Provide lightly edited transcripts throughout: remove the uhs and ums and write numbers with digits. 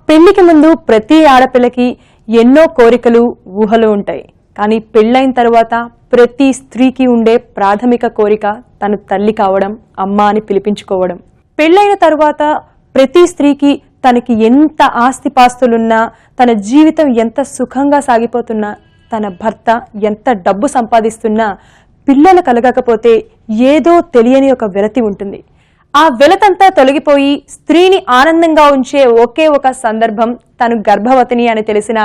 పెళ్లికి ముందు ప్రతి ఆడపిల్లకి ఎన్నో కోరికలు ఊహలు ఉంటాయి. కానీ పెళ్ళైన తర్వాత ప్రతి స్త్రీకి ఉండే ప్రాథమిక కోరిక తను తల్లి కావడం, అమ్మ అని పిలిపించుకోవడం. పెళ్ళైన తర్వాత ప్రతి స్త్రీకి తనకి ఎంత ఆస్తిపాస్తులున్నా, తన జీవితం ఎంత సుఖంగా సాగిపోతున్నా, తన భర్త ఎంత డబ్బు సంపాదిస్తున్నా పిల్లలు కలగకపోతే ఏదో తెలియని ఒక వెలతి ఉంటుంది. ఆ వెలతంతా తొలగిపోయి స్త్రీని ఆనందంగా ఉంచే ఒకే ఒక సందర్భం తను గర్భవతిని అని తెలిసిన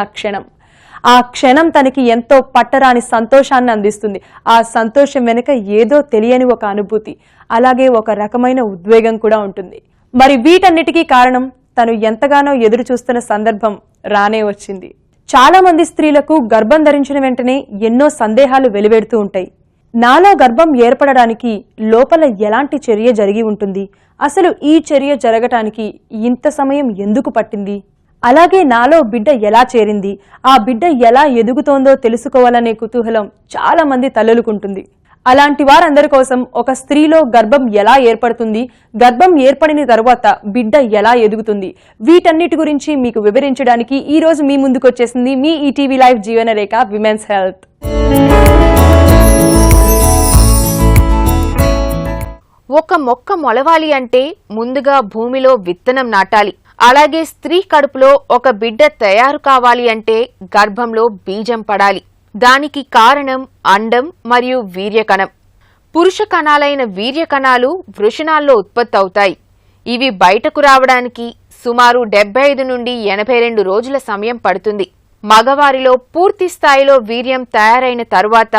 ఆ క్షణం తనకి ఎంతో పట్టరాని సంతోషాన్ని అందిస్తుంది. ఆ సంతోషం వెనుక ఏదో తెలియని ఒక అనుభూతి, అలాగే ఒక రకమైన ఉద్వేగం కూడా ఉంటుంది. మరి వీటన్నిటికీ కారణం తను ఎంతగానో ఎదురు చూస్తున్న సందర్భం రానే వచ్చింది. చాలా మంది స్త్రీలకు గర్భం ధరించిన వెంటనే ఎన్నో సందేహాలు వెలువెడుతూ ఉంటాయి. నాలో గర్భం ఏర్పడడానికి లోపల ఎలాంటి చర్య జరిగి ఉంటుంది, అసలు ఈ చర్య జరగటానికి ఇంత సమయం ఎందుకు పట్టింది, అలాగే నాలో బిడ్డ ఎలా చేరింది, ఆ బిడ్డ ఎలా ఎదుగుతోందో తెలుసుకోవాలనే కుతూహలం చాలా మంది తల్లులకుంటుంది. అలాంటి వారందరి కోసం ఒక స్త్రీలో గర్భం ఎలా ఏర్పడుతుంది, గర్భం ఏర్పడిన తర్వాత బిడ్డ ఎలా ఎదుగుతుంది, వీటన్నిటి గురించి మీకు వివరించడానికి ఈ రోజు మీ ముందుకు వచ్చేసింది మీ ఈటీవీ లైవ్ జీవన రేఖ విమెన్స్ హెల్త్. ఒక మొక్క మొలవాలి అంటే ముందుగా భూమిలో విత్తనం నాటాలి. అలాగే స్త్రీ కడుపులో ఒక బిడ్డ తయారు కావాలి అంటే గర్భంలో బీజం పడాలి. దానికి కారణం అండం మరియు వీర్యకణం. పురుష కణాలైన వీర్యకణాలు వృషణాల్లో ఉత్పత్తి అవుతాయి. ఇవి బయటకు రావడానికి సుమారు 75 నుండి 82 రోజుల సమయం పడుతుంది. మగవారిలో పూర్తి స్థాయిలో వీర్యం తయారైన తరువాత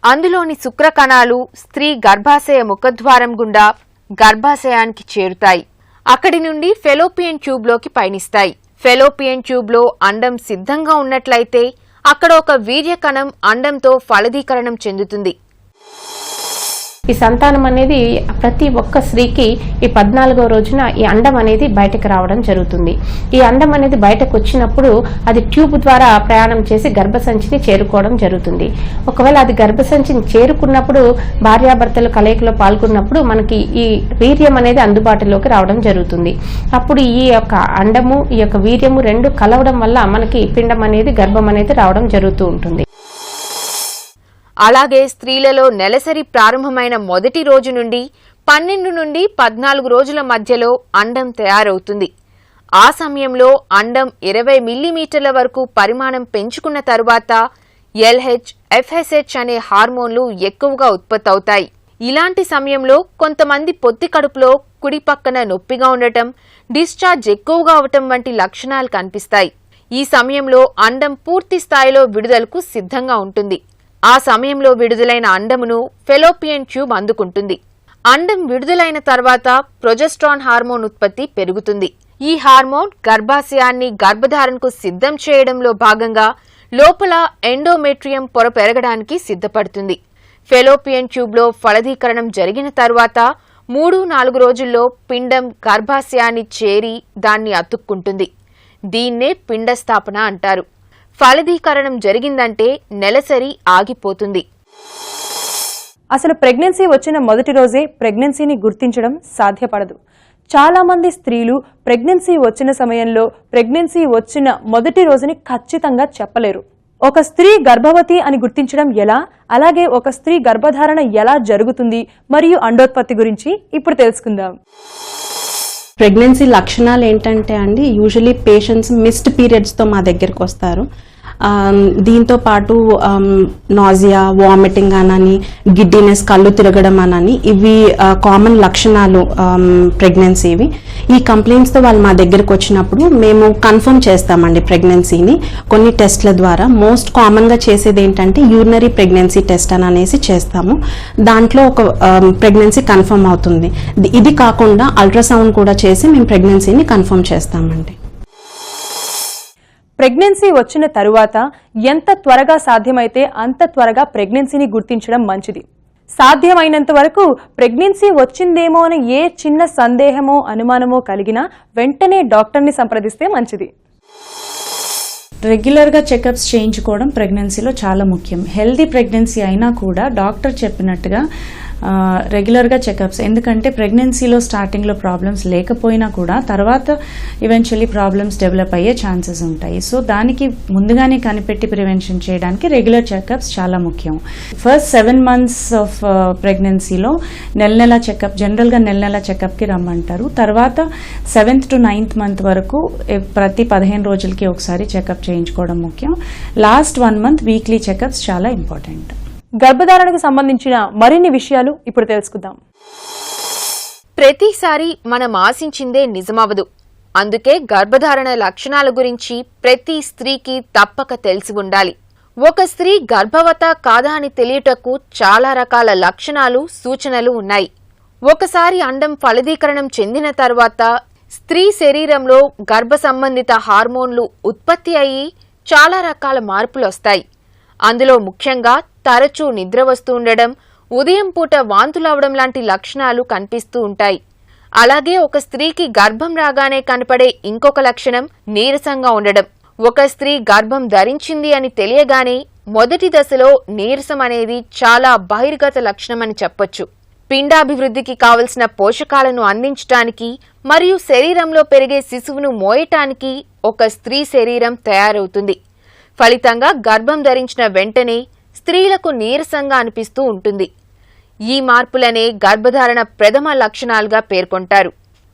అందులోని శుక్రకణాలు స్త్రీ గర్భాశయ ముఖద్వారం గుండా గర్భాశయానికి చేరుతాయి. అక్కడి నుండి ఫెలోపియన్ ట్యూబ్లోకి పయనిస్తాయి. ఫెలోపియన్ ట్యూబ్లో అండం సిద్ధంగా ఉన్నట్లయితే అక్కడ ఒక వీర్యకణం అండంతో ఫలదీకరణం చెందుతుంది. ఈ సంతానం అనేది ప్రతి ఒక్క స్త్రీకి ఈ 14వ రోజున ఈ అండం అనేది బయటకు రావడం జరుగుతుంది. ఈ అండం అనేది బయటకు వచ్చినప్పుడు అది ట్యూబ్ ద్వారా ప్రయాణం చేసి గర్భసంచిని చేరుకోవడం జరుగుతుంది. ఒకవేళ అది గర్భసంచిని చేరుకున్నప్పుడు భార్యాభర్తలు కలయికలో పాల్గొన్నప్పుడు మనకి ఈ వీర్యం అనేది అందుబాటులోకి రావడం జరుగుతుంది. అప్పుడు ఈ యొక్క అండము ఈ యొక్క వీర్యము రెండు కలవడం వల్ల మనకి పిండం అనేది గర్భం అనేది రావడం జరుగుతూ ఉంటుంది. అలాగే స్త్రీలలో నెలసరి ప్రారంభమైన మొదటి రోజు నుండి 12 నుండి 14 రోజుల మధ్యలో అండం తయారవుతుంది. ఆ సమయంలో అండం 20 మిల్లీమీటర్ల వరకు పరిమాణం పెంచుకున్న తరువాత LH, FSH అనే హార్మోన్లు ఎక్కువగా ఉత్పత్తి అవుతాయి. ఇలాంటి సమయంలో కొంతమంది పొత్తి కడుపులో కుడి పక్కన నొప్పిగా ఉండటం, డిశ్చార్జ్ ఎక్కువగా అవటం వంటి లక్షణాలు కనిపిస్తాయి. ఈ సమయంలో అండం పూర్తి స్థాయిలో విడుదలకు సిద్ధంగా ఉంటుంది. ఆ సమయంలో విడుదలైన అండమును ఫెలోపియన్ ట్యూబ్ అందుకుంటుంది. అండం విడుదలైన తర్వాత ప్రొజెస్ట్రాన్ హార్మోన్ ఉత్పత్తి పెరుగుతుంది. ఈ హార్మోన్ గర్భాశయాన్ని గర్భధారణకు సిద్ధం చేయడంలో భాగంగా లోపల ఎండోమెట్రియం పొర పెరగడానికి సిద్ధపడుతుంది. ఫెలోపియన్ ట్యూబ్లో ఫలదీకరణం జరిగిన తర్వాత 3-4 రోజుల్లో పిండం గర్భాశయాన్ని చేరి దాన్ని అతుక్కుంటుంది. దీన్నే పిండస్థాపన అంటారు. ఫలదీకరణం జరిగిందంటే నెలసరి ఆగిపోతుంది. అసలు ప్రెగ్నెన్సీ వచ్చిన మొదటి రోజే ప్రెగ్నెన్సీని గుర్తించడం సాధ్యపడదు. చాలా మంది స్త్రీలు ప్రెగ్నెన్సీ వచ్చిన సమయంలో ప్రెగ్నెన్సీ వచ్చిన మొదటి రోజుని ఖచ్చితంగా చెప్పలేరు. ఒక స్త్రీ గర్భవతి అని గుర్తించడం ఎలా, అలాగే ఒక స్త్రీ గర్భధారణ ఎలా జరుగుతుంది మరియు అండోత్పత్తి గురించి ఇప్పుడు తెలుసుకుందాం. ప్రెగ్నెన్సీ లక్షణాలు ఏంటంటే అండి, యూజువలీ పేషెంట్స్ మిస్డ్ పీరియడ్స్తో మా దగ్గరికి వస్తారు. దీంతో పాటు నాజియా, వామిటింగ్ అనని, గిడ్డినెస్, కళ్ళు తిరగడం అనని, ఇవి కామన్ లక్షణాలు ప్రెగ్నెన్సీవి. ఈ కంప్లైంట్స్తో వాళ్ళు మా దగ్గరకు వచ్చినప్పుడు మేము కన్ఫర్మ్ చేస్తామండి ప్రెగ్నెన్సీని కొన్ని టెస్ట్ల ద్వారా. మోస్ట్ కామన్గా చేసేది ఏంటంటే యూరినరీ ప్రెగ్నెన్సీ టెస్ట్ అని అనేసి చేస్తాము. దాంట్లో ఒక ప్రెగ్నెన్సీ కన్ఫర్మ్ అవుతుంది. ఇది కాకుండా అల్ట్రాసౌండ్ కూడా చేసి మేము ప్రెగ్నెన్సీని కన్ఫర్మ్ చేస్తామండి. ప్రెగ్నెన్సీ వచ్చిన తరువాత ఎంత త్వరగా సాధ్యమైతే అంత త్వరగా ప్రెగ్నెన్సీని గుర్తించడం మంచిది. సాధ్యమైనంత వరకు ప్రెగ్నెన్సీ వచ్చిందేమో అని ఏ చిన్న సందేహమో అనుమానమో కలిగినా వెంటనే డాక్టర్ని సంప్రదిస్తే మంచిది. రెగ్యులర్గా చెకప్స్ చేయించుకోవడం ప్రెగ్నెన్సీలో చాలా ముఖ్యం. హెల్దీ ప్రెగ్నెన్సీ అయినా కూడా డాక్టర్ చెప్పినట్టుగా రెగ్యులర్గా చెకప్స్, ఎందుకంటే ప్రెగ్నెన్సీలో స్టార్టింగ్లో ప్రాబ్లమ్స్ లేకపోయినా కూడా తర్వాత ఈవెన్చువల్లీ ప్రాబ్లమ్స్ డెవలప్ అయ్యే ఛాన్సెస్ ఉంటాయి. సో దానికి ముందుగానే కనిపెట్టి ప్రివెన్షన్ చేయడానికి రెగ్యులర్ చెకప్స్ చాలా ముఖ్యం. ఫస్ట్ 7 months ఆఫ్ ప్రెగ్నెన్సీలో నెల చెకప్, జనరల్గా నెల చెకప్కి రమ్మంటారు. తర్వాత 7th to 9th month వరకు ప్రతి 15 రోజులకి ఒకసారి చెకప్ చేయించుకోవడం ముఖ్యం. లాస్ట్ 1 month వీక్లీ చెకప్స్ చాలా ఇంపార్టెంట్. గర్భధారణకు సంబంధించిన మరిన్ని విషయాలు ఇప్పుడు తెలుసుకుందాం. ప్రతిసారి మనం ఆశించిందే నిజమవదు. అందుకే గర్భధారణ లక్షణాల గురించి ప్రతి స్త్రీకి తప్పక తెలిసి ఉండాలి. ఒక స్త్రీ గర్భవత కాదా అని తెలియటకు చాలా రకాల లక్షణాలు, సూచనలు ఉన్నాయి. ఒకసారి అండం ఫలదీకరణం చెందిన తర్వాత స్త్రీ శరీరంలో గర్భ సంబంధిత హార్మోన్లు ఉత్పత్తి అయ్యి చాలా రకాల మార్పులు వస్తాయి. అందులో ముఖ్యంగా తరచూ నిద్ర వస్తూ ఉండడం, ఉదయం పూట వాంతులవడం లాంటి లక్షణాలు కనిపిస్తూ ఉంటాయి. అలాగే ఒక స్త్రీకి గర్భం రాగానే కనపడే ఇంకొక లక్షణం నీరసంగా ఉండడం. ఒక స్త్రీ గర్భం ధరించింది అని తెలియగానే మొదటి దశలో నీరసం అనేది చాలా బహిర్గత లక్షణమని చెప్పొచ్చు. పిండాభివృద్ధికి కావలసిన పోషకాలను అందించటానికి మరియు శరీరంలో పెరిగే శిశువును మోయటానికి ఒక స్త్రీ శరీరం తయారవుతుంది. ఫలితంగా గర్భం ధరించిన వెంటనే స్త్రీలకు నీరసంగా అనిపిస్తూ ఉంటుంది. ఈ మార్పులనే గర్భధారణ ప్రథమ లక్షణాలుగా పేర్కొంటారు.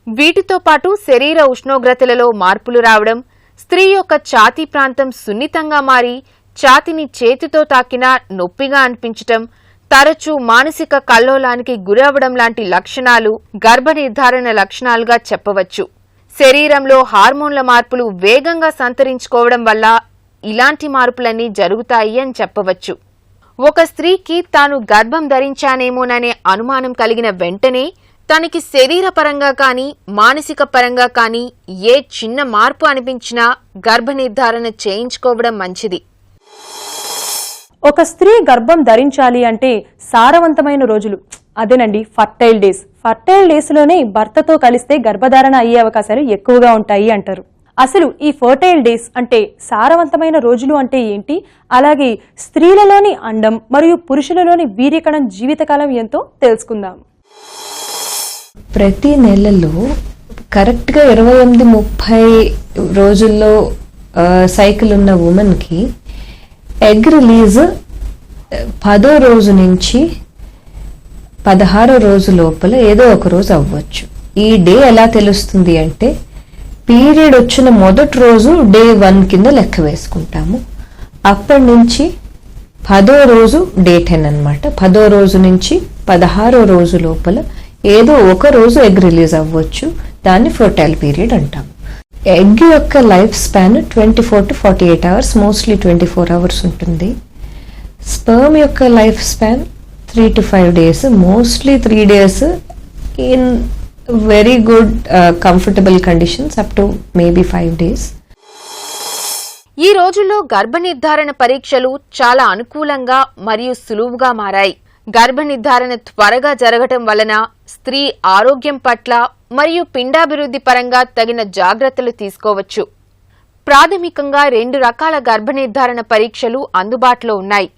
వీటితో పాటు శరీర ఉష్ణోగ్రతలలో మార్పులు రావడం, స్త్రీ యొక్క ఛాతీ ప్రాంతం సున్నితంగా మారి ఛాతీని చేతితో తాకినా నొప్పిగా అనిపించటం, తరచూ మానసిక కల్లోలానికి గురవడం లాంటి లక్షణాలు గర్భ నిర్ధారణ లక్షణాలుగా చెప్పవచ్చు. శరీరంలో హార్మోన్ల మార్పులు వేగంగా సంతరించుకోవడం వల్ల ఇలాంటి మార్పులన్నీ జరుగుతాయి అని చెప్పవచ్చు. ఒక స్త్రీకి తాను గర్భం ధరించానేమోననే అనుమానం కలిగిన వెంటనే తనకి శరీరపరంగా కానీ మానసిక పరంగా కానీ ఏ చిన్న మార్పు అనిపించినా గర్భ నిర్ధారణ చేయించుకోవడం మంచిది. ఒక స్త్రీ గర్భం ధరించాలి అంటే సారవంతమైన రోజులు, అదేనండి ఫర్టైల్ డేస్. ఫర్టైల్ డేస్లోనే భర్తతో కలిస్తే గర్భధారణ అయ్యే అవకాశాలు ఎక్కువగా ఉంటాయి అంటారు. అసలు ఈ ఫర్టైల్ డేస్ అంటే సారవంతమైన రోజులు అంటే ఏంటి? అలాగే స్త్రీలలోని అండం మరియు పురుషులలోని వీర్యకణం జీవితకాలం ఎంతో తెలుసుకుందాం. ప్రతి నెలలో కరెక్ట్గా 28-30 రోజుల్లో సైకిల్ ఉన్న ఉమెన్కి ఎగ్ రిలీజ్ 10వ రోజు నుంచి 16వ రోజు లోపల ఏదో ఒక రోజు అవ్వచ్చు. ఈ డే ఎలా తెలుస్తుంది అంటే పీరియడ్ వచ్చిన మొదటి రోజు డే 1 కింద లెక్క వేసుకుంటాము. అప్పటి నుంచి 10వ రోజు డే 10 అన్నమాట. 10వ రోజు నుంచి 16వ రోజు లోపల ఏదో ఒక రోజు ఎగ్ రిలీజ్ అవ్వచ్చు. దాన్ని ఫర్టైల్ పీరియడ్ అంటాము. ఎగ్ యొక్క life span 24 to 48 hours, mostly 24 hours ఉంటుంది. స్పర్మ్ యొక్క life span 3 to 5 days, mostly 3 days in very good comfortable conditions up to maybe 5 days. ఈ రోజుల్లో గర్భ నిర్ధారణ పరీక్షలు చాలా అనుకూలంగా మరియు సులువుగా మారాయి. గర్భ నిర్ధారణ త్వరగా జరగటం వలన స్త్రీ ఆరోగ్యం పట్ల మరియు పిండాభివృద్ధి పరంగా తగిన జాగ్రత్తలు తీసుకోవచ్చు. ప్రాథమికంగా 2 రకాల గర్భ నిర్ధారణ పరీక్షలు అందుబాటులో ఉన్నాయి.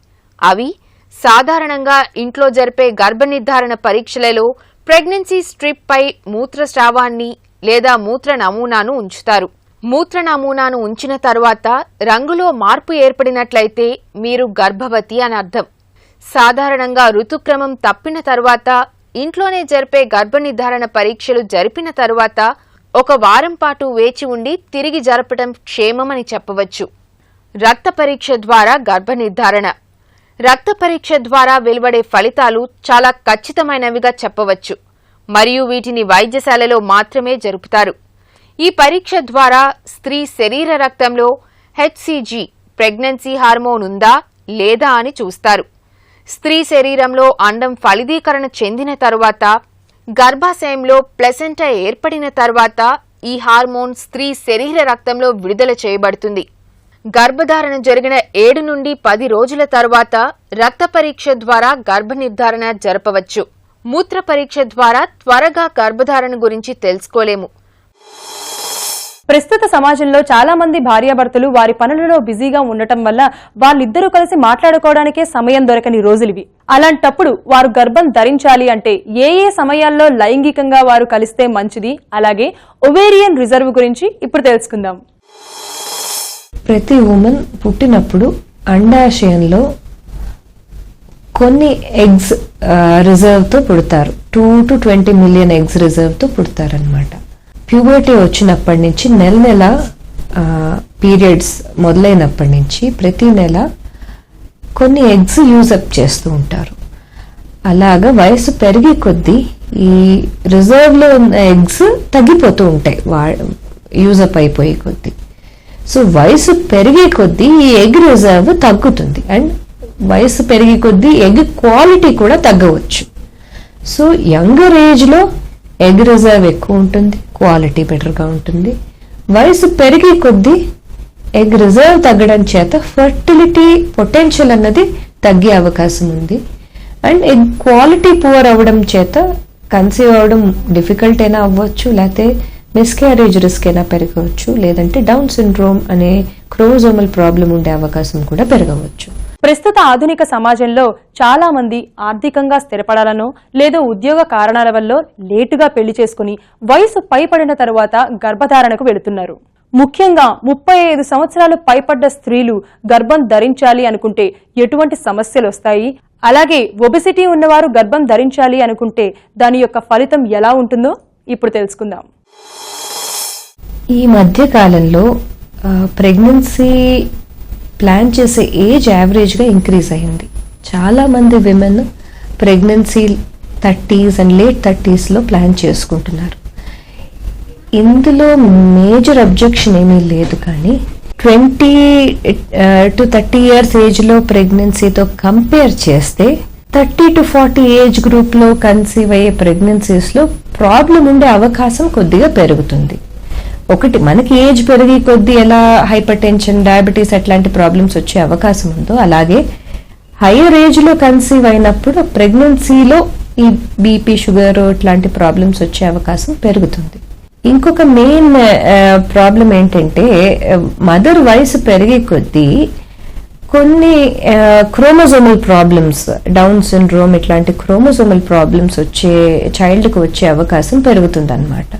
అవి సాధారణంగా ఇంట్లో జరిపే గర్భ నిర్ధారణ పరీక్షలలో ప్రెగ్నెన్సీ స్ట్రిప్ పై మూత్రస్రావాన్ని లేదా మూత్ర నమూనాను ఉంచుతారు. మూత్ర నమూనాను ఉంచిన తర్వాత రంగులో మార్పు ఏర్పడినట్లయితే మీరు గర్భవతి అని అర్థం. సాధారణంగా ఋతుక్రమం తప్పిన తర్వాత ఇంట్లోనే జరిపే గర్భ నిర్ధారణ పరీక్షలు జరిపిన తర్వాత 1 వారం పాటు వేచి ఉండి తిరిగి జరపడం క్షేమమని చెప్పవచ్చు. రక్త పరీక్ష ద్వారా గర్భ నిర్ధారణ. రక్త పరీక్ష ద్వారా వెలువడే ఫలితాలు చాలా ఖచ్చితమైనవిగా చెప్పవచ్చు మరియు వీటిని వైద్యశాలలో మాత్రమే జరుపుతారు. ఈ పరీక్ష ద్వారా స్త్రీ శరీర రక్తంలో HCG ప్రెగ్నెన్సీ హార్మోన్ ఉందా లేదా అని చూస్తారు. స్త్రీ శరీరంలో అండం ఫలదీకరణ చెందిన తరువాత గర్భాశయంలో ప్లెసెంటా ఏర్పడిన తర్వాత ఈ హార్మోన్ స్త్రీ శరీర రక్తంలో విడుదల చేయబడుతుంది. గర్భధారణ జరిగిన 7 నుండి 10 రోజుల తర్వాత రక్త పరీక్ష ద్వారా గర్భ నిర్ధారణ జరపవచ్చు. మూత్ర పరీక్ష ద్వారా త్వరగా గర్భధారణ గురించి తెలుసుకోలేము. ప్రస్తుత సమాజంలో చాలా మంది భార్యాభర్తలు వారి పనులలో బిజీగా ఉండటం వల్ల వాళ్ళిద్దరూ కలిసి మాట్లాడుకోవడానికే సమయం దొరకని రోజులివి. అలాంటప్పుడు వారు గర్భం ధరించాలి అంటే ఏ సమయాల్లో లైంగికంగా వారు కలిస్తే మంచిది, అలాగే ఒవేరియన్ రిజర్వ్ గురించి ఇప్పుడు తెలుసుకుందాం. ప్రతి ఉమెన్ పుట్టినప్పుడు అండాశయంలో కొన్ని ఎగ్స్ రిజర్వ్ తో పుడతారు. 2 to 20 మిలియన్ ఎగ్స్ రిజర్వ్ తో పుడతారనమాట. ప్యూబర్టీ వచ్చినప్పటి నుంచి నెల పీరియడ్స్ మొదలైనప్పటి నుంచి ప్రతి నెల కొన్ని ఎగ్స్ యూజప్ చేస్తూ ఉంటారు. అలాగా వయసు పెరిగే కొద్దీ ఈ రిజర్వ్ లో ఉన్న ఎగ్స్ తగ్గిపోతూ ఉంటాయి యూజప్ అయిపోయే కొద్దీ. సో వయసు పెరిగే కొద్దీ ఈ ఎగ్ రిజర్వ్ తగ్గుతుంది అండ్ వయసు పెరిగే కొద్దీ ఎగ్ క్వాలిటీ కూడా తగ్గవచ్చు. సో యంగర్ ఏజ్ లో ఎగ్ రిజర్వ్ ఎక్కువ ఉంటుంది, క్వాలిటీ బెటర్గా ఉంటుంది. వయసు పెరిగే కొద్దీ ఎగ్ రిజర్వ్ తగ్గడం చేత ఫర్టిలిటీ పొటెన్షియల్ అన్నది తగ్గే అవకాశం ఉంది. అండ్ ఎగ్ క్వాలిటీ పువర్ అవ్వడం చేత కన్సీవ్ అవ్వడం డిఫికల్ట్ అయినా అవ్వచ్చు, లేకపోతే మిస్క్యారేజ్ రిస్క్ అయినా పెరగవచ్చు, లేదంటే డౌన్ సిండ్రోమ్ అనే క్రోమోజోమల్ ప్రాబ్లం ఉండే అవకాశం కూడా పెరగవచ్చు. ప్రస్తుత ఆధునిక సమాజంలో చాలా మంది ఆర్థికంగా స్థిరపడాలనో లేదో ఉద్యోగ కారణాల వల్ల లేటుగా పెళ్లి చేసుకుని వయసు పైపడిన తరువాత గర్భధారణకు వెళుతున్నారు. ముఖ్యంగా 35 సంవత్సరాలు పైపడ్డ స్త్రీలు గర్భం ధరించాలి అనుకుంటే ఎటువంటి సమస్యలు వస్తాయి, అలాగే ఒబెసిటీ ఉన్నవారు గర్భం ధరించాలి అనుకుంటే దాని యొక్క ఫలితం ఎలా ఉంటుందో ఇప్పుడు తెలుసుకుందాం. ఈ మధ్య కాలంలో ప్రెగ్నెన్సీ ప్లాన్ చేసే ఏజ్ యావరేజ్ గా ఇంక్రీజ్ అయింది. చాలా మంది women pregnancy 30s and late 30s లో ప్లాన్ చేసుకుంటున్నారు. ఇందులో మేజర్ అబ్జెక్షన్ ఏమీ లేదు, కానీ 20 to 30 years ఏజ్ లో ప్రెగ్నెన్సీతో కంపేర్ చేస్తే 30 to 40 ఏజ్ గ్రూప్ లో కన్సీవ్ అయ్యే ప్రెగ్నెన్సీస్ లో ప్రాబ్లం ఉండే అవకాశం కొద్దిగా పెరుగుతుంది. ఒకటి, మనకి ఏజ్ పెరిగి కొద్దీ ఎలా హైపర్ టెన్షన్, డయాబెటీస్ అట్లాంటి ప్రాబ్లమ్స్ వచ్చే అవకాశం ఉందో, అలాగే హైయర్ ఏజ్ లో కన్సీవ్ అయినప్పుడు ప్రెగ్నెన్సీలో ఈ బీపీ, షుగర్ ఇట్లాంటి ప్రాబ్లమ్స్ వచ్చే అవకాశం పెరుగుతుంది. ఇంకొక మెయిన్ ప్రాబ్లం ఏంటంటే మదర్ వయసు పెరిగే కొద్దీ కొన్ని క్రోమోజోమల్ ప్రాబ్లమ్స్, డౌన్ సిండ్రోమ్ ఇట్లాంటి క్రోమోజోమల్ ప్రాబ్లమ్స్ వచ్చే చైల్డ్కి వచ్చే అవకాశం పెరుగుతుంది అన్నమాట.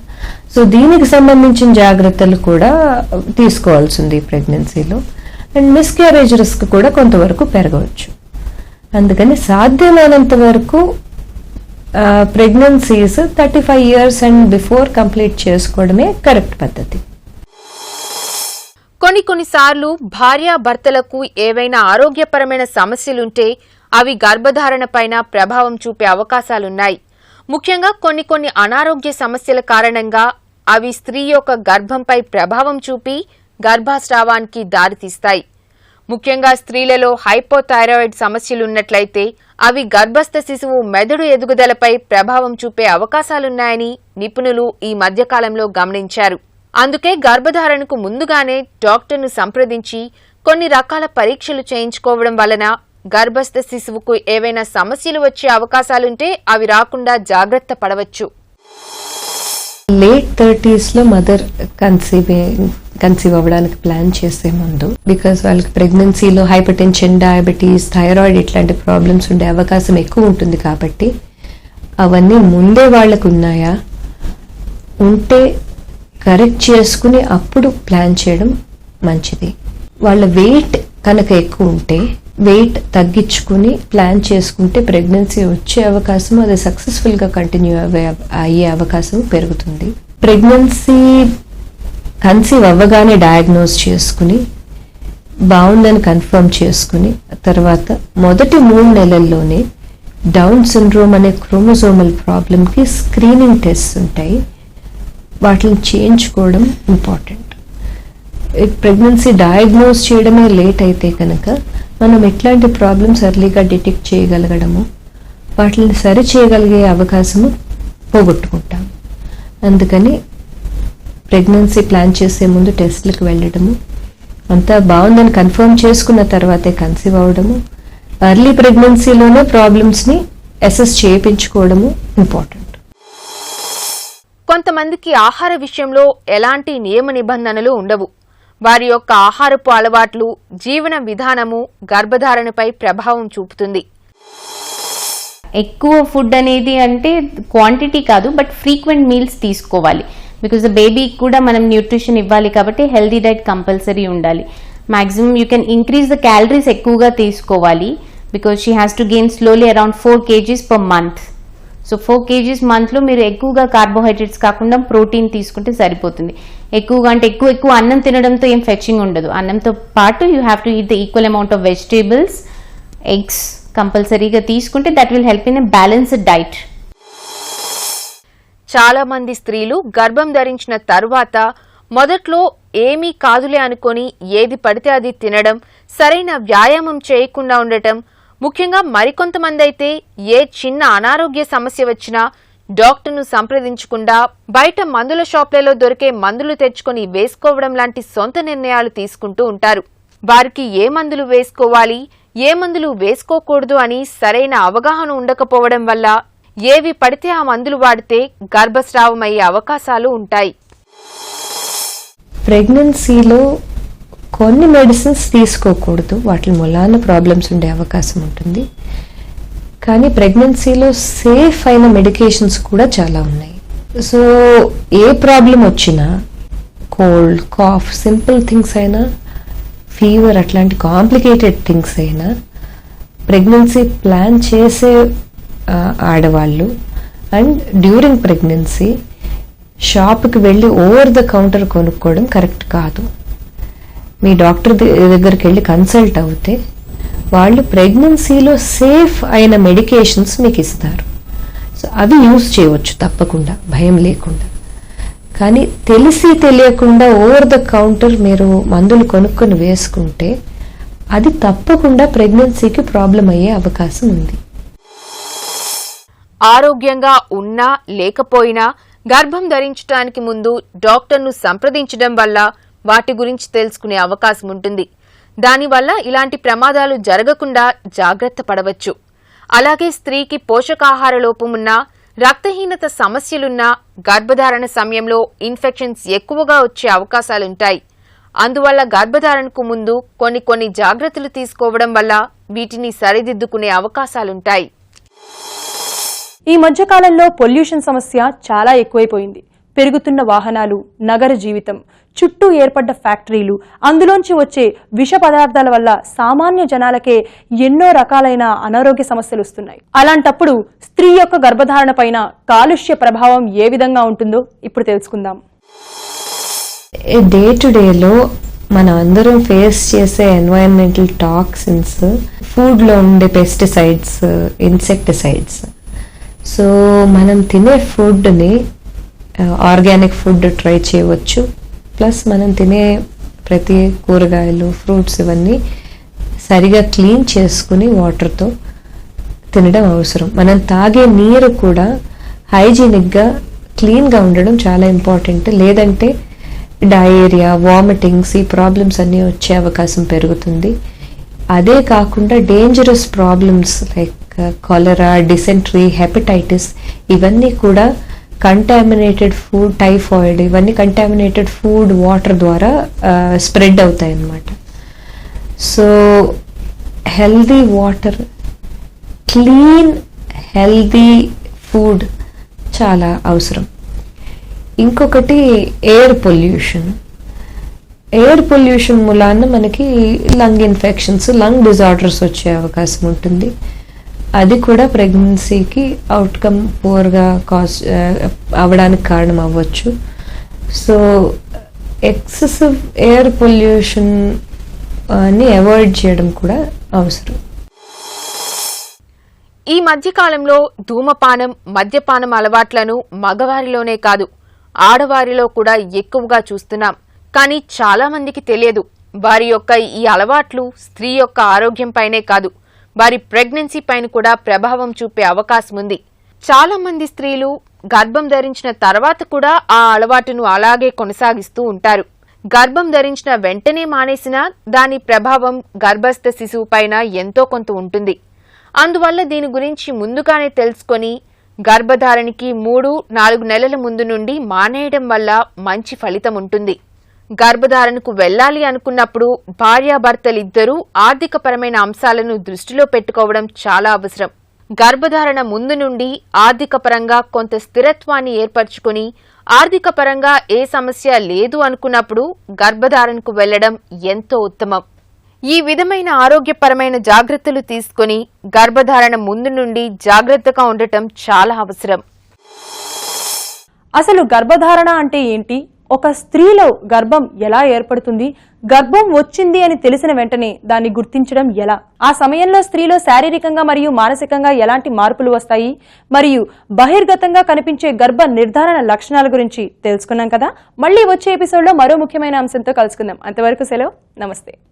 సో దీనికి సంబంధించిన జాగ్రత్తలు కూడా తీసుకోవాల్సింది ప్రెగ్నెన్సీలో. అండ్ మిస్క్యారేజ్ రిస్క్ కూడా కొంతవరకు పెరగవచ్చు. అందుకని సాధ్యమైనంత వరకు pregnancies 35 years and before complete చేసుకోవడమే కరెక్ట్ పద్ధతి. కొన్నిసార్లు భార్యాభర్తలకు ఏవైనా ఆరోగ్యపరమైన సమస్యలుంటే అవి గర్భధారణ పైన ప్రభావం చూపే అవకాశాలున్నాయి. ముఖ్యంగా కొన్ని అనారోగ్య సమస్యల కారణంగా అవి స్త్రీ యొక్క గర్భంపై ప్రభావం చూపి గర్భస్రావానికి దారితీస్తాయి. ముఖ్యంగా స్త్రీలలో హైపోథైరాయిడ్ సమస్యలున్నట్లయితే అవి గర్భస్థ శిశువు మెదడు ఎదుగుదలపై ప్రభావం చూపే అవకాశాలున్నాయని నిపుణులు ఈ మధ్యకాలంలో గమనించారు. అందుకే గర్భధారణకు ముందుగానే డాక్టర్ను సంప్రదించి కొన్ని రకాల పరీక్షలు చేయించుకోవడం వలన గర్భస్థ శిశువుకు ఏవైనా సమస్యలు వచ్చే అవకాశాలుంటే అవి రాకుండా జాగ్రత్త పడవచ్చు. లేట్ 30s లో మదర్ కన్సీవ్ అవ్వడానికి ప్లాన్ చేసే ముందు, బికాస్ వాళ్ళకి ప్రెగ్నెన్సీలో హైపర్ టెన్షన్, డయాబెటీస్, థైరాయిడ్ ఇట్లాంటి ప్రాబ్లమ్స్ ఉండే అవకాశం ఎక్కువ ఉంటుంది. కాబట్టి అవన్నీ ముందే వాళ్ళకు ఉన్నాయా, ఉంటే కరెక్ట్ చేసుకుని అప్పుడు ప్లాన్ చేయడం మంచిది. వాళ్ళ వెయిట్ కనుక ఎక్కువ ఉంటే వెయిట్ తగ్గించుకుని ప్లాన్ చేసుకుంటే ప్రెగ్నెన్సీ వచ్చే అవకాశం, అది సక్సెస్ఫుల్ గా కంటిన్యూ అయ్యే అవకాశం పెరుగుతుంది. ప్రెగ్నెన్సీ కన్సీవ్ అవ్వగానే డయాగ్నోస్ చేసుకుని బాగుందని కన్ఫర్మ్ చేసుకుని తర్వాత మొదటి 3 నెలల్లోనే డౌన్ సిండ్రోమ్ అనే క్రోమోజోమల్ ప్రాబ్లంకి స్క్రీనింగ్ టెస్ట్ ఉంటాయి, వాటిని చేయించుకోవడం ఇంపార్టెంట్. ప్రెగ్నెన్సీ డయాగ్నోస్ చేయడమే లేట్ అయితే కనుక మనం ఎట్లాంటి ప్రాబ్లమ్స్ ఎర్లీగా డిటెక్ట్ చేయగలగడము, వాటిని సరి చేయగలిగే అవకాశము పోగొట్టుకుంటాం. అందుకని ప్రెగ్నెన్సీ ప్లాన్ చేసే ముందు టెస్ట్లకు వెళ్ళడము, అంతా బాగుందని కన్ఫర్మ్ చేసుకున్న తర్వాతే కన్సీవ్ అవ్వడము, ఎర్లీ ప్రెగ్నెన్సీలోనే ప్రాబ్లమ్స్ని అసెస్ చేయించుకోవడము ఇంపార్టెంట్. కొంతమందికి ఆహార విషయంలో ఎలాంటి నియమ నిబంధనలు ఉండవు. వారి యొక్క ఆహారపు అలవాట్లు, జీవన విధానము గర్భధారణపై ప్రభావం చూపుతుంది. ఎక్కువ ఫుడ్ అనేది అంటే క్వాంటిటీ కాదు, బట్ ఫ్రీక్వెంట్ మీల్స్ తీసుకోవాలి. బికాజ్ బేబీకి కూడా మనం న్యూట్రిషన్ ఇవ్వాలి కాబట్టి హెల్దీ డైట్ కంపల్సరీ ఉండాలి. Maximum you can increase the calories ఎక్కువగా తీసుకోవాలి, because she has to gain slowly around 4 kgs per month. So 4 kgs మంత్లో మీరు ఎక్కువగా కార్బోహైడ్రేట్స్ కాకుండా ప్రోటీన్ తీసుకుంటే సరిపోతుంది. ఎక్కువగా అంటే ఎక్కువ అన్నం తినడంతో ఏం ఫెచింగ్ ఉండదు. అన్నంతో పాటు you have to eat the equal amount of vegetables, eggs కంపల్సరీగా తీసుకుంటే that will help in a balanced diet. చాలా మంది స్త్రీలు గర్భం ధరించిన తరువాత మొదట్లో ఏమీ కాదులే అనుకొని ఏది పడితే అది తినడం, సరైన వ్యాయామం చేయకుండా ఉండటం, ముఖ్యంగా మరికొంతమంది అయితే ఏ చిన్న అనారోగ్య సమస్య వచ్చినా డాక్టర్ను సంప్రదించకుండా బయట మందుల షాపులలో దొరికే మందులు తెచ్చుకొని వేసుకోవడం లాంటి సొంత నిర్ణయాలు తీసుకుంటూ ఉంటారు. వారికి ఏ మందులు వేసుకోవాలి, ఏ మందులు వేసుకోకూడదు అని సరైన అవగాహన ఉండకపోవడం వల్ల ఏవి పడితే ఆ మందులు వాడితే గర్భస్రావమయ్యే అవకాశాలు ఉంటాయి. ప్రెగ్నెన్సీలో కొన్ని మెడిసిన్స్ తీసుకోకూడదు, వాటి మూలాన ప్రాబ్లమ్స్ ఉండే అవకాశం ఉంటుంది. కానీ ప్రెగ్నెన్సీలో సేఫ్ అయిన మెడికేషన్స్ కూడా చాలా ఉన్నాయి. సో ఏ ప్రాబ్లం వచ్చినా, కోల్డ్, కాఫ్, సింపుల్ థింగ్స్ అయినా, ఫీవర్ అట్లాంటి కాంప్లికేటెడ్ థింగ్స్ అయినా ప్రెగ్నెన్సీ ప్లాన్ చేసే ఆడవాళ్ళు అండ్ డ్యూరింగ్ ప్రెగ్నెన్సీ షాప్కి వెళ్ళి ఓవర్ ద కౌంటర్ కొనుక్కోవడం కరెక్ట్ కాదు. మీ డాక్టర్ దగ్గరికి వెళ్ళి కన్సల్ట్ అవుతే వాళ్ళు ప్రెగ్నెన్సీలో సేఫ్ అయిన మెడికేషన్స్ మీకు ఇస్తారు. సో అవి యూజ్ చేయవచ్చు తప్పకుండా, భయం లేకుండా. కానీ తెలిసి తెలియకుండా ఓవర్ ద కౌంటర్ మీరు మందులు కొనుక్కొని వేసుకుంటే అది తప్పకుండా ప్రెగ్నెన్సీకి ప్రాబ్లం అయ్యే అవకాశం ఉంది. ఆరోగ్యంగా ఉన్నా లేకపోయినా గర్భం ధరించడానికి ముందు డాక్టర్ను సంప్రదించడం వల్ల వాటి గురించి తెలుసుకునే అవకాశం ఉంటుంది. దానివల్ల ఇలాంటి ప్రమాదాలు జరగకుండా జాగ్రత్త పడవచ్చు. అలాగే స్త్రీకి పోషకాహార లోపమున్నా, రక్తహీనత సమస్యలున్నా గర్భధారణ సమయంలో ఇన్ఫెక్షన్స్ ఎక్కువగా వచ్చే అవకాశాలుంటాయి. అందువల్ల గర్భధారణకు ముందు కొన్ని జాగ్రత్తలు తీసుకోవడం వల్ల వీటిని సరిదిద్దుకునే అవకాశాలుంటాయి. ఈ మధ్యకాలంలో పొల్యూషన్ సమస్య చాలా ఎక్కువైపోయింది. పెరుగుతున్న వాహనాలు, నగర జీవితం, చుట్టూ ఏర్పడ్డ ఫ్యాక్టరీలు, అందులోంచి వచ్చే విష పదార్థాల వల్ల సామాన్య జనాలకే ఎన్నో రకాలైన అనారోగ్య సమస్యలు వస్తున్నాయి. అలాంటప్పుడు స్త్రీ యొక్క గర్భధారణ పైన కాలుష్య ప్రభావం ఏ విధంగా ఉంటుందో ఇప్పుడు తెలుసుకుందాం. డే టు డేలో మనం అందరం ఫేస్ చేసే ఎన్వైరన్మెంటల్ టాక్సిన్స్, ఫుడ్లో ఉండే పెస్టిసైడ్స్, ఇన్సెక్టిసైడ్స్. సో మనం తినే ఫుడ్ని ఆర్గానిక్ ఫుడ్ ట్రై చేయవచ్చు. ప్లస్ మనం తినే ప్రతి కూరగాయలు, ఫ్రూట్స్ ఇవన్నీ సరిగా క్లీన్ చేసుకుని వాటర్తో తినడం అవసరం. మనం తాగే నీరు కూడా హైజీనిక్గా, క్లీన్గా ఉండడం చాలా ఇంపార్టెంట్. లేదంటే డయేరియా, వామిటింగ్స్, ఈ ప్రాబ్లమ్స్ అన్నీ వచ్చే అవకాశం పెరుగుతుంది. అదే కాకుండా dangerous problems like cholera, dysentery, hepatitis ఇవన్నీ కూడా కంటామినేటెడ్ ఫుడ్, టైఫాయిడ్, ఇవన్నీ కంటామినేటెడ్ ఫుడ్, వాటర్ ద్వారా స్ప్రెడ్ అవుతాయి అన్నమాట. So healthy water, clean healthy food చాలా అవసరం. ఇంకొకటి ఎయిర్ పొల్యూషన్. ఎయిర్ పొల్యూషన్ మూలాన మనకి లంగ్ ఇన్ఫెక్షన్స్, లంగ్ డిజార్డర్స్ వచ్చే అవకాశం ఉంటుంది. అది కూడా ప్రెగ్నెన్సీకి అవుట్కమ్ పూర్గా అవడానికి కారణం అవ్వచ్చు. సో ఎక్సెసివ్ ఎయిర్ పొల్యూషన్ ని అవాయిడ్ చేయడం కూడా అవసరం. ఈ మధ్యకాలంలో ధూమపానం, మద్యపానం అలవాట్లను మగవారిలోనే కాదు ఆడవారిలో కూడా ఎక్కువగా చూస్తున్నాం. కానీ చాలా మందికి తెలియదు వారి యొక్క ఈ అలవాట్లు స్త్రీ యొక్క ఆరోగ్యంపైనే కాదు, వారి ప్రెగ్నెన్సీ పైన కూడా ప్రభావం చూపే అవకాశం ఉంది. చాలా మంది స్త్రీలు గర్భం ధరించిన తర్వాత కూడా ఆ అలవాటును అలాగే కొనసాగిస్తూ ఉంటారు. గర్భం ధరించిన వెంటనే మానేసినా దాని ప్రభావం గర్భస్థ శిశువు పైన ఎంతో కొంత ఉంటుంది. అందువల్ల దీని గురించి ముందుగానే తెలుసుకొని గర్భధారణకి 3-4 నెలల ముందు నుండి మానేయడం వల్ల మంచి ఫలితం ఉంటుంది. గర్భధారణకు వెళ్లాలి అనుకున్నప్పుడు భార్యాభర్తలిద్దరూ ఆర్థికపరమైన అంశాలను దృష్టిలో పెట్టుకోవడం చాలా అవసరం. గర్భధారణ ముందు నుండి ఆర్థికపరంగా కొంత స్థిరత్వాన్ని ఏర్పరచుకుని ఆర్థికపరంగా ఏ సమస్య లేదు అనుకున్నప్పుడు గర్భధారణకు వెళ్లడం ఎంతో ఉత్తమం. ఈ విధమైన ఆరోగ్యపరమైన జాగ్రత్తలు తీసుకుని గర్భధారణ ముందు నుండి జాగ్రత్తగా ఉండటం చాలా అవసరం. అసలు గర్భధారణ అంటే ఏంటి? ఒక స్త్రీలో గర్భం ఎలా ఏర్పడుతుంది? గర్భం వచ్చింది అని తెలిసిన వెంటనే దాన్ని గుర్తించడం ఎలా? ఆ సమయంలో స్త్రీలో శారీరకంగా మరియు మానసికంగా ఎలాంటి మార్పులు వస్తాయి? మరియు బహిర్గతంగా కనిపించే గర్భ నిర్ధారణ లక్షణాల గురించి తెలుసుకున్నాం కదా. మళ్ళీ వచ్చే ఎపిసోడ్లో మరో ముఖ్యమైన అంశంతో కలుసుకుందాం. అంతవరకు సెలవు. నమస్తే.